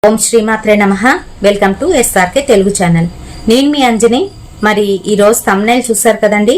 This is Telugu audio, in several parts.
ఓం శ్రీమాత్రే నమః. Welcome to SRK Telugu channel. నేను మీ అంజని. మరి ఈ రోజు థంబ్నెయిల్ చూసారు కదండి.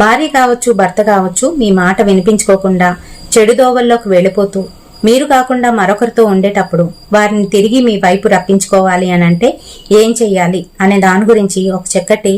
భార్య కావచ్చు, భర్త కావచ్చు, మీ మాట వినిపించుకోకుండా చెడు దోవల్లోకి వెళ్ళిపోతూ మీరు కాకుండా మరొకరితో ఉండేటప్పుడు వారిని తిరిగి మీ వైపు రప్పించుకోవాలి అని అంటే ఏం చెయ్యాలి అనే దాని గురించి ఒక చక్కటి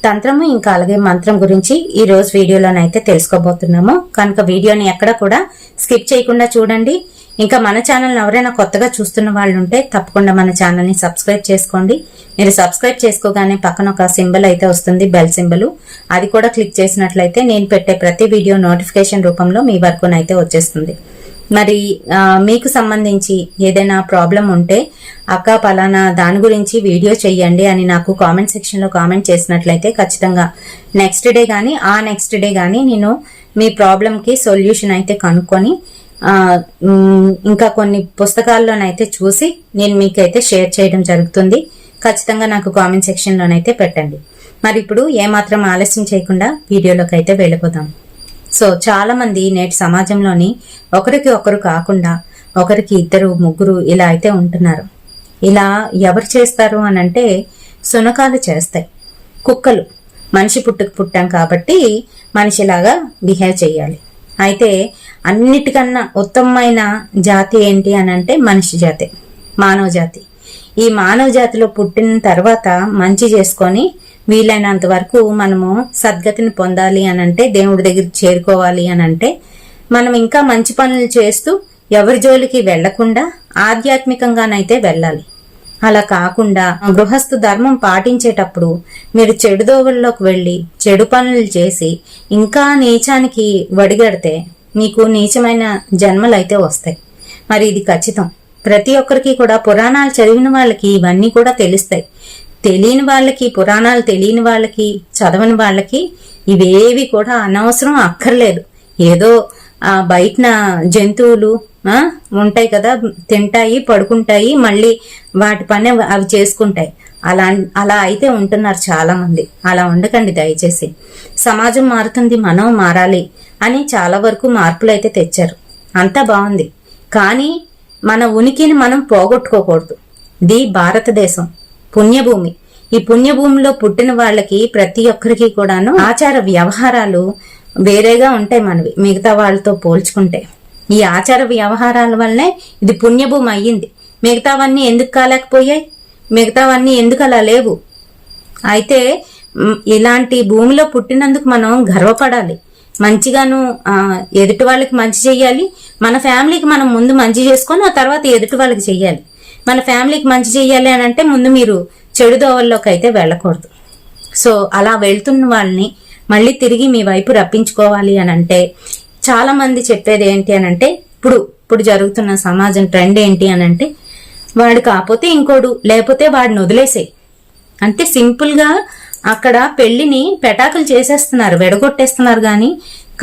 తంత్రము ఇంకా అలాగే మంత్రం గురించి ఈ రోజు వీడియోలోనైతే తెలుసుకోబోతున్నాము. కనుక వీడియోని ఎక్కడ కూడా స్కిప్ చేయకుండా చూడండి. ఇంకా మన ఛానల్ ఎవరైనా కొత్తగా చూస్తున్న వాళ్ళు ఉంటే తప్పకుండా మన ఛానల్ ని సబ్స్క్రైబ్ చేసుకోండి. మీరు సబ్స్క్రైబ్ చేసుకోగానే పక్కన ఒక సింబల్ అయితే వస్తుంది, బెల్ సింబల్. అది కూడా క్లిక్ చేసినట్లయితే నేను పెట్టే ప్రతి వీడియో నోటిఫికేషన్ రూపంలో మీ వరకునైతే వచ్చేస్తుంది. మరి మీకు సంబంధించి ఏదైనా ప్రాబ్లం ఉంటే అక్క పలానా దాని గురించి వీడియో చెయ్యండి అని నాకు కామెంట్ సెక్షన్ లో కామెంట్ చేసినట్లయితే ఖచ్చితంగా నెక్స్ట్ డే గానీ నేను మీ ప్రాబ్లం కి సొల్యూషన్ అయితే కనుక్కొని ఇంకా కొన్ని పుస్తకాల్లోనైతే చూసి నేను మీకైతే షేర్ చేయడం జరుగుతుంది. ఖచ్చితంగా నాకు కామెంట్ సెక్షన్ లోనైతే పెట్టండి. మరి ఇప్పుడు ఏమాత్రం ఆలస్యం చేయకుండా వీడియోలోకి అయితే వెళ్ళిపోదాం. సో చాలా మంది నేటి సమాజంలోని ఒకరికి ఒకరు కాకుండా ఒకరికి ఇద్దరు ముగ్గురు ఇలా అయితే ఉంటున్నారు. ఇలా ఎవరు చేస్తారు అని అంటే శునకాలు చేస్తాయి, కుక్కలు. మనిషి పుట్టాం కాబట్టి మనిషిలాగా బిహేవ్ చేయాలి. అయితే అన్నిటికన్నా ఉత్తమమైన జాతి ఏంటి అని అంటే మనిషి జాతి, మానవ జాతి. ఈ మానవ జాతిలో పుట్టిన తర్వాత మంచి చేసుకొని వీలైనంత వరకు మనము సద్గతిని పొందాలి అని అంటే, దేవుడి దగ్గర చేరుకోవాలి అని అంటే మనం ఇంకా మంచి పనులు చేస్తూ ఎవరి జోలికి వెళ్లకుండా ఆధ్యాత్మికంగానైతే వెళ్ళాలి. అలా కాకుండా గృహస్థు ధర్మం పాటించేటప్పుడు మీరు చెడు దోవల్లోకి వెళ్లి చెడు పనులు చేసి ఇంకా నీచానికి వడిగడితే మీకు నీచమైన జన్మలైతే వస్తాయి. మరి ఇది ఖచ్చితం. ప్రతి ఒక్కరికి కూడా పురాణాలు చదివిన వాళ్ళకి ఇవన్నీ కూడా తెలుస్తాయి. తెలియని వాళ్ళకి, పురాణాలు తెలియని వాళ్ళకి, చదవని వాళ్ళకి ఇవేవి కూడా అనవసరం, అక్కర్లేదు. ఏదో బయటన జంతువులు ఉంటాయి కదా, తింటాయి, పడుకుంటాయి, మళ్ళీ వాటి పని అవి చేసుకుంటాయి. అలా అయితే ఉంటున్నారు చాలా మంది. అలా ఉండకండి దయచేసి. సమాజం మారుతుంది, మనం మారాలి అని చాలా వరకు మార్పులు అయితే తెచ్చారు. అంతా బాగుంది, కానీ మన ఉనికిని మనం పోగొట్టుకోకూడదు. ఇది భారతదేశం, పుణ్యభూమి. ఈ పుణ్యభూమిలో పుట్టిన వాళ్ళకి ప్రతి ఒక్కరికి కూడాను ఆచార వ్యవహారాలు వేరేగా ఉంటాయి మనవి మిగతా వాళ్ళతో పోల్చుకుంటే. ఈ ఆచార వ్యవహారాల వల్లనే ఇది పుణ్యభూమి అయ్యింది. మిగతావన్నీ ఎందుకు కాలేకపోయాయి? మిగతావన్నీ ఎందుకు అలా లేవు? అయితే ఇలాంటి భూమిలో పుట్టినందుకు మనం గర్వపడాలి. మంచిగాను ఎదుటి వాళ్ళకి మంచి చెయ్యాలి. మన ఫ్యామిలీకి మనం ముందు మంచి చేసుకొని ఆ తర్వాత ఎదుటి వాళ్ళకి చెయ్యాలి. మన ఫ్యామిలీకి మంచి చెయ్యాలి అని అంటే ముందు మీరు చెడు దోవల్లోకి అయితే వెళ్ళకూడదు. సో అలా వెళ్తున్న వాళ్ళని మళ్ళీ తిరిగి మీ వైపు రప్పించుకోవాలి అని అంటే చాలా మంది చెప్పేది ఏంటి అని అంటే, ఇప్పుడు జరుగుతున్న సమాజం ట్రెండ్ ఏంటి అని అంటే, వాడు కాకపోతే ఇంకోడు, లేకపోతే వాడిని వదిలేసేయి. అంటే సింపుల్ గా అక్కడ పెళ్లిని పెటాకులు చేసేస్తున్నారు, వెడగొట్టేస్తున్నారు, గాని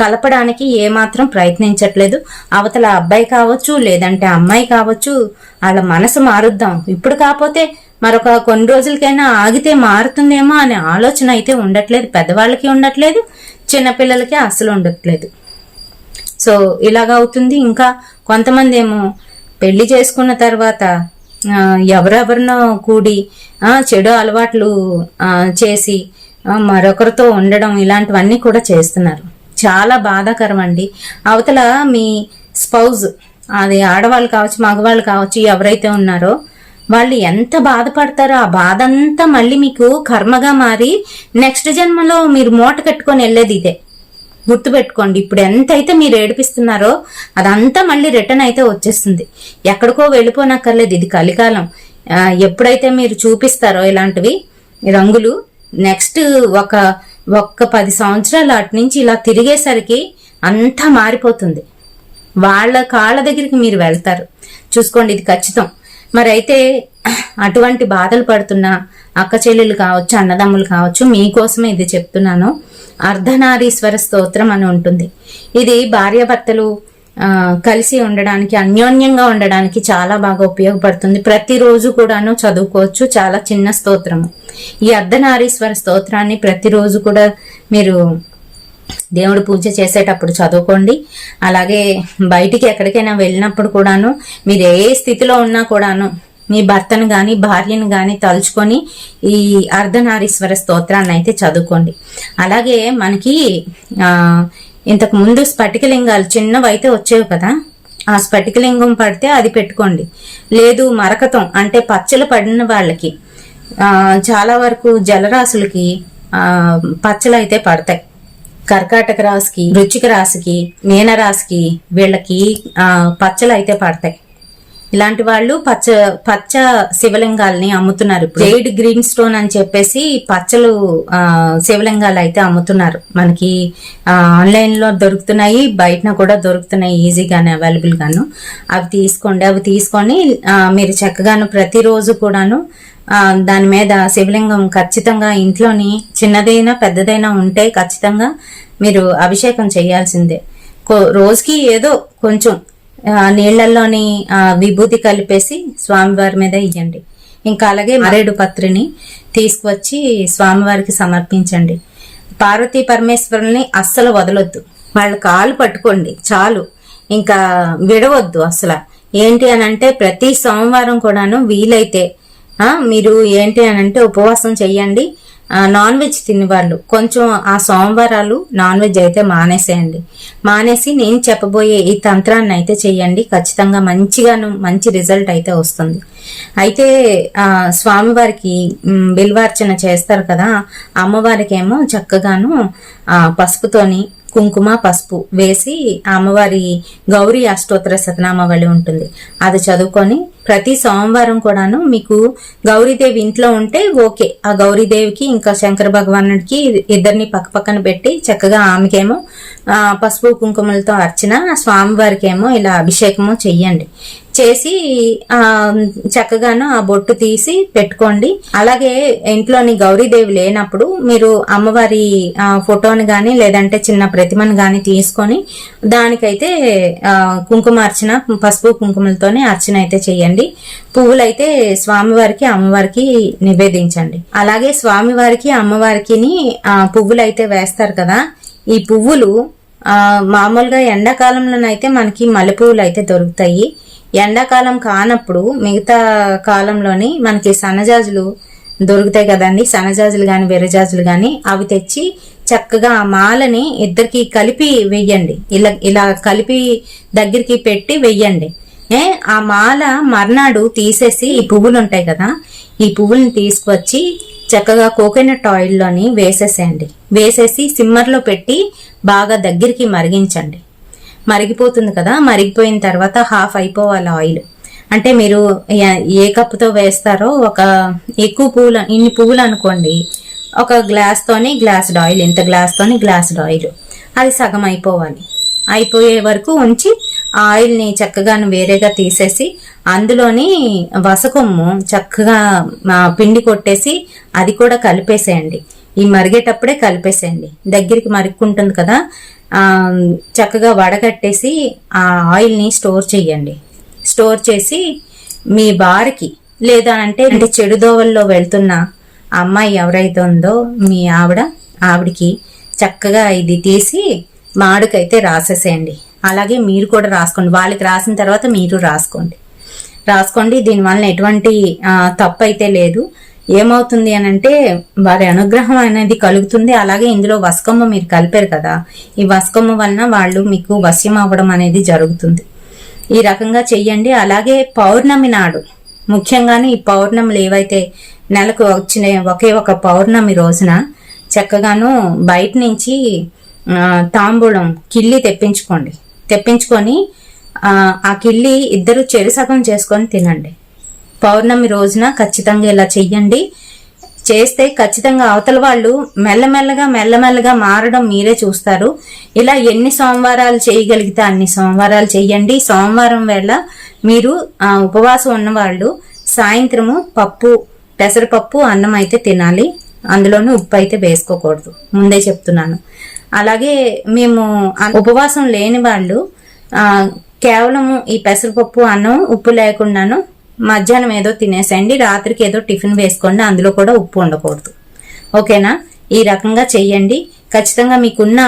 కలపడానికి ఏమాత్రం ప్రయత్నించట్లేదు. అవతల అబ్బాయి కావచ్చు, లేదంటే అమ్మాయి కావచ్చు, వాళ్ళ మనసు మారుద్దాం, ఇప్పుడు కాకపోతే మరొక కొన్ని రోజులకైనా ఆగితే మారుతుందేమో అనే ఆలోచన అయితే ఉండట్లేదు. పెద్దవాళ్ళకి ఉండట్లేదు, చిన్నపిల్లలకి అసలు ఉండట్లేదు. సో ఇలాగ అవుతుంది. ఇంకా కొంతమంది ఏమో పెళ్లి చేసుకున్న తర్వాత ఎవరెవరినో కూడి చెడు అలవాట్లు చేసి మరొకరితో ఉండడం, ఇలాంటివన్నీ కూడా చేస్తున్నారు. చాలా బాధాకరం అండి. అవతల మీ స్పౌజ్, అది ఆడవాళ్ళు కావచ్చు, మగవాళ్ళు కావచ్చు, ఎవరైతే ఉన్నారో వాళ్ళు ఎంత బాధపడతారో ఆ బాధ అంతా మళ్ళీ మీకు కర్మగా మారి నెక్స్ట్ జన్మలో మీరు మూట కట్టుకొని వెళ్ళేది ఇదే. గుర్తుపెట్టుకోండి. ఇప్పుడు ఎంతైతే మీరు ఏడిపిస్తున్నారో అదంతా మళ్ళీ రిటర్న్ అయితే వచ్చేస్తుంది. ఎక్కడికో వెళ్ళిపోనక్కర్లేదు. ఇది కలికాలం. ఎప్పుడైతే మీరు చూపిస్తారో ఇలాంటివి రంగులు, నెక్స్ట్ ఒక్క 10 సంవత్సరాలు అటు నుంచి ఇలా తిరిగేసరికి అంతా మారిపోతుంది. వాళ్ళ కాళ్ళ దగ్గరికి మీరు వెళ్తారు. చూసుకోండి, ఇది ఖచ్చితం. మరి అయితే అటువంటి బాధలు పడుతున్న అక్క చెల్లెలు కావచ్చు, అన్నదమ్ములు కావచ్చు, మీకోసమే ఇది చెప్తున్నాను. అర్ధనారీశ్వర స్తోత్రం అని ఉంటుంది. ఇది భార్యాభర్తలు కలిసి ఉండడానికి, అన్యోన్యంగా ఉండడానికి చాలా బాగా ఉపయోగపడుతుంది. ప్రతిరోజు కూడాను చదువుకోవచ్చు. చాలా చిన్న స్తోత్రము. ఈ అర్ధనారీశ్వర స్తోత్రాన్ని ప్రతిరోజు కూడా మీరు దేవుడు పూజ చేసేటప్పుడు చదువుకోండి. అలాగే బయటికి ఎక్కడికైనా వెళ్ళినప్పుడు కూడాను మీరు ఏ స్థితిలో ఉన్నా కూడాను మీ భర్తను గాని భార్యను గాని తలుచుకొని ఈ అర్ధనారీశ్వర స్తోత్రాన్ని అయితే చదువుకోండి. అలాగే మనకి ఇంతకు ముందు స్ఫటికలింగాలు చిన్నవైతే వచ్చేవి కదా, ఆ స్ఫటికలింగం పడితే అది పెట్టుకోండి. లేదు మరకతం అంటే పచ్చలు పడిన వాళ్ళకి చాలా వరకు జలరాశులకి పచ్చలు అయితే పడతాయి. కర్కాటక రాశికి, వృశ్చిక రాశికి, మీన రాశికి వీళ్ళకి పచ్చలు అయితే పడతాయి. ఇలాంటి వాళ్ళు పచ్చ శివలింగాల్ని అమ్ముతున్నారు. జైడ్ గ్రీన్ స్టోన్ అని చెప్పేసి పచ్చలు శివలింగాలు అయితే అమ్ముతున్నారు. మనకి ఆన్లైన్ లో దొరుకుతున్నాయి, బయటన కూడా దొరుకుతున్నాయి ఈజీగానే, అవైలబుల్ గాను. అవి తీసుకోండి. అవి తీసుకొని మీరు చక్కగాను ప్రతిరోజు కూడాను దాని మీద శివలింగం ఖచ్చితంగా ఇంట్లోని చిన్నదైనా పెద్దదైనా ఉంటే ఖచ్చితంగా మీరు అభిషేకం చేయాల్సిందే. రోజుకి ఏదో కొంచెం నీళ్లలోని విభూతి కలిపేసి స్వామివారి మీద ఇయ్యండి. ఇంకా అలాగే మరేడు పత్రిని తీసుకువచ్చి స్వామివారికి సమర్పించండి. పార్వతీ పరమేశ్వరుల్ని అస్సలు వదలొద్దు, వాళ్ళ కాలు పట్టుకోండి చాలు, ఇంకా విడవద్దు అసలు. ఏంటి అనంటే ప్రతి సోమవారం కూడాను వీలైతే మీరు ఏంటి అనంటే ఉపవాసం చెయ్యండి. నాన్ వెజ్ తినేవాళ్ళు కొంచెం ఆ సోమవారాలు నాన్ వెజ్ అయితే మానేసేయండి. మానేసి నేను చెప్పబోయే ఈ తంత్రాన్ని అయితే చెయ్యండి. ఖచ్చితంగా మంచి రిజల్ట్ అయితే వస్తుంది. అయితే స్వామివారికి బిల్వార్చన చేస్తారు కదా, అమ్మవారికి ఏమో చక్కగాను పసుపుతోని కుంకుమ పసుపు వేసి అమ్మవారి గౌరీ అష్టోత్తర శతనామావళి ఉంటుంది, అది చదువుకొని ప్రతి సోమవారం కూడాను మీకు గౌరీదేవి ఇంట్లో ఉంటే ఓకే, ఆ గౌరీదేవికి ఇంకా శంకర భగవానుడికి ఇద్దరిని పక్కన పెట్టి చక్కగా ఆమెకేమో పసుపు కుంకుమలతో అర్చన, స్వామివారికి ఏమో ఇలా అభిషేకము చెయ్యండి. చేసి చక్కగాను ఆ బొట్టు తీసి పెట్టుకోండి. అలాగే ఇంట్లోని గౌరీదేవి లేనప్పుడు మీరు అమ్మవారి ఫోటోని గాని లేదంటే చిన్న ప్రతిమను గాని తీసుకొని దానికైతే కుంకుమ అర్చన, పసుపు కుంకుమలతోనే అర్చన అయితే చెయ్యండి. పువ్వులైతే స్వామివారికి అమ్మవారికి నివేదించండి. అలాగే స్వామివారికి అమ్మవారికి పువ్వులైతే వేస్తారు కదా, ఈ పువ్వులు మామూలుగా ఎండాకాలంలోనైతే మనకి మల్లెపువ్వులు అయితే దొరుకుతాయి. ఎండాకాలం కానప్పుడు మిగతా కాలంలోని మనకి సన్నజాజులు దొరుకుతాయి కదండి, సన్నజాజులు గాని విరజాజులు గాని అవి తెచ్చి చక్కగా ఆ మాలని ఇద్దరికి కలిపి వెయ్యండి. ఇలా కలిపి దగ్గరికి పెట్టి వెయ్యండి. ఆ మాల మర్నాడు తీసేసి ఈ పువ్వులు ఉంటాయి కదా, ఈ పువ్వుల్ని తీసుకువచ్చి చక్కగా కోకోనట్ ఆయిల్ లోని వేసేసేయండి. వేసేసి సిమ్మర్లో పెట్టి బాగా దగ్గరికి మరిగించండి. మరిగిపోతుంది కదా, మరిగిపోయిన తర్వాత హాఫ్ అయిపోవాలి ఆయిల్. అంటే మీరు ఏ కప్పుతో వేస్తారో ఒక ఎక్కువ పువ్వులు, ఇన్ని పువ్వులు అనుకోండి, ఒక గ్లాస్డ్ ఆయిల్, ఇంత గ్లాస్డ్ ఆయిల్ అది సగం అయిపోవాలి. అయిపోయే వరకు ఉంచి ఆ ఆయిల్ని చక్కగాను వేరేగా తీసేసి అందులోని వసకొమ్ము చక్కగా పిండి కొట్టేసి అది కూడా కలిపేసేయండి. ఈ మరిగేటప్పుడే కలిపేసేయండి. దగ్గరికి మరుగుకుంటుంది కదా, చక్కగా వడగట్టేసి ఆ ఆయిల్ని స్టోర్ చేయండి. స్టోర్ చేసి మీ బారికి లేదా అంటే చెడు దోవల్లో వెళ్తున్న అమ్మాయి ఎవరైతే ఉందో మీ ఆవిడికి చక్కగా ఇది తీసి మాడుకైతే రాసేసేయండి. అలాగే మీరు కూడా రాసుకోండి. వాళ్ళకి రాసిన తర్వాత మీరు రాసుకోండి. దీనివల్ల ఎటువంటి తప్పు అయితే లేదు. ఏమవుతుంది అనంటే వారి అనుగ్రహం అనేది కలుగుతుంది. అలాగే ఇందులో వసకమ్మ మీరు కలిపారు కదా, ఈ వసకమ్మ వలన వాళ్ళు మీకు వశ్యం అవ్వడం అనేది జరుగుతుంది. ఈ రకంగా చెయ్యండి. అలాగే పౌర్ణమి నాడు ముఖ్యంగానే ఈ పౌర్ణములు ఏవైతే నెలకు వచ్చిన ఒకే ఒక పౌర్ణమి రోజున చక్కగాను బయట నుంచి తాంబూలం కిల్లి తెప్పించుకొని ఆ కిల్లి ఇద్దరు చెరు సగం చేసుకొని తినండి. పౌర్ణమి రోజున ఖచ్చితంగా ఇలా చెయ్యండి. చేస్తే ఖచ్చితంగా అవతల వాళ్ళు మెల్లమెల్లగా మారడం మీరే చూస్తారు. ఇలా ఎన్ని సోమవారాలు చేయగలిగితే అన్ని సోమవారాలు చెయ్యండి. సోమవారం వేళ మీరు ఉపవాసం ఉన్నవాళ్ళు సాయంత్రము పెసరపప్పు అన్నం అయితే తినాలి. అందులోనూ ఉప్పు అయితే వేసుకోకూడదు, ముందే చెప్తున్నాను. అలాగే మేము ఉపవాసం లేని వాళ్ళు కేవలము ఈ పెసరపప్పు అన్నం ఉప్పు లేకుండాను మధ్యాహ్నం ఏదో తినేసేయండి, రాత్రికి ఏదో టిఫిన్ వేసుకోండి, అందులో కూడా ఉప్పు ఉండకూడదు. ఓకేనా? ఈ రకంగా చెయ్యండి. ఖచ్చితంగా మీకున్న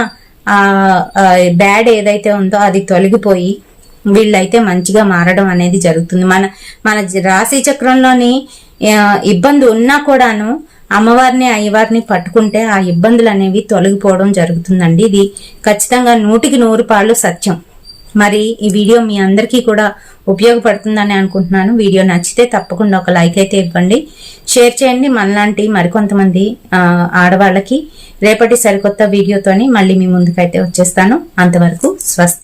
బ్యాడ్ ఏదైతే ఉందో అది తొలగిపోయి వీళ్ళైతే మంచిగా మారడం అనేది జరుగుతుంది. మన రాశి చక్రంలోని ఇబ్బంది ఉన్నా కూడాను అమ్మవారిని అయ్యవారిని పట్టుకుంటే ఆ ఇబ్బందులు అనేవి తొలగిపోవడం జరుగుతుందండి. ఇది ఖచ్చితంగా 100% సత్యం. మరి ఈ వీడియో మీ అందరికీ కూడా ఉపయోగపడుతుందని అనుకుంటున్నాను. వీడియో నచ్చితే తప్పకుండా ఒక లైక్ అయితే ఇవ్వండి, షేర్ చేయండి. మనలాంటి మరికొంతమంది ఆడవాళ్ళకి రేపటి సరికొత్త వీడియోతోని మళ్ళీ మీ ముందుకైతే వచ్చేస్తాను. అంతవరకు స్వస్తి.